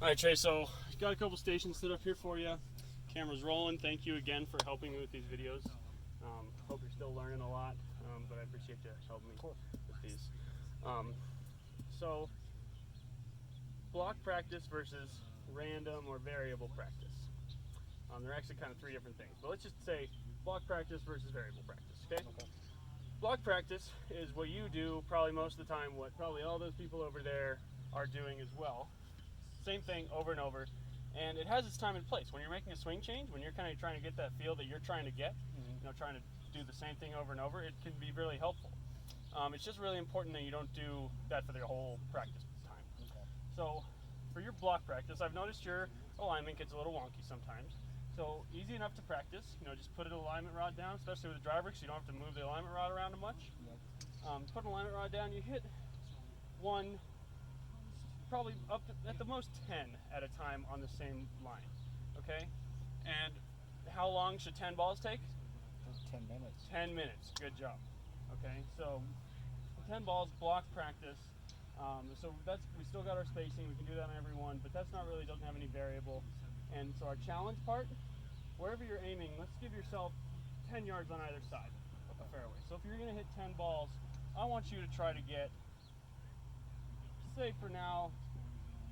All right, Trey, so got a couple stations set up here for you. Camera's rolling. Thank you again for helping me with these videos. Hope you're still learning a lot, but I appreciate you helping me with these. So, block practice versus random or variable practice. They're actually kind of three different things, but let's just say block practice versus variable practice, okay? Block practice is what you do probably most of the time, what probably all those people over there are doing as well. Same thing over and over, and it has its time and place. When you're making a swing change, when you're kind of trying to get that feel that you're trying to get, trying to do the same thing over and over, it can be really helpful. It's just really important that you don't do that for the whole practice time. So for your block practice, I've noticed your alignment gets a little wonky sometimes. So easy enough to practice, just put an alignment rod down, especially with the driver, so you don't have to move the alignment rod around too much. Put an alignment rod down, you hit one, probably up to, at the most 10 at a time on the same line, okay? And how long should 10 balls take? 10 minutes. 10 minutes, good job. Okay, so 10 balls, block practice. So we still got our spacing, we can do that on every one, but that's not really, doesn't have any variable. And so our challenge part, wherever you're aiming, let's give yourself 10 yards on either side of the fairway. So if you're gonna hit 10 balls, I want you to try to get, say for now,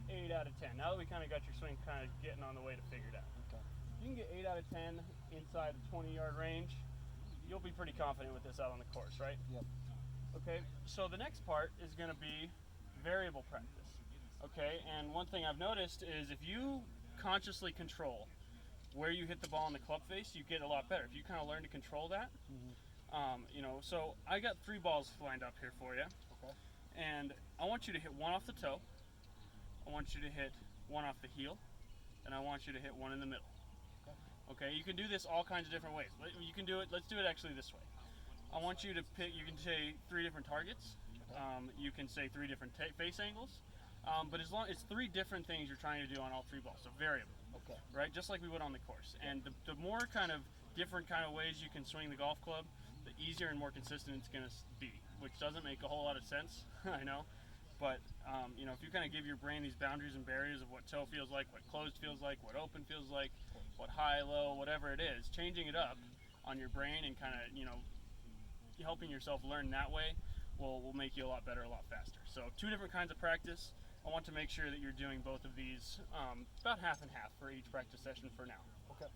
8 out of 10. Now that we kind of got your swing kind of getting on the way to figure it out. You can get 8 out of 10 inside the 20-yard range. You'll be pretty confident with this out on the course, right? Yep. Okay, so the next part is going to be variable practice. Okay, and one thing I've noticed is if you consciously control where you hit the ball in the club face, you get a lot better. If you kind of learn to control that, so I got 3 balls lined up here for you. Okay. And I want you to hit one off the toe, I want you to hit one off the heel, and I want you to hit one in the middle. Okay, you can do this all kinds of different ways. You can do it, let's do it actually this way. I want you to pick, you can say 3 different targets, you can say 3 different face angles, but as long it's 3 different things you're trying to do on all 3 balls, so variable, right? Just like we would on the course. And the more kind of different kind of ways you can swing the golf club, the easier and more consistent it's going to be, which doesn't make a whole lot of sense, I know. But if you kind of give your brain these boundaries and barriers of what toe feels like, what closed feels like, what open feels like, what high, low, whatever it is, changing it up on your brain and kind of helping yourself learn that way will make you a lot better, a lot faster. So 2 different kinds of practice. I want to make sure that you're doing both of these about half and half for each practice session for now. Okay.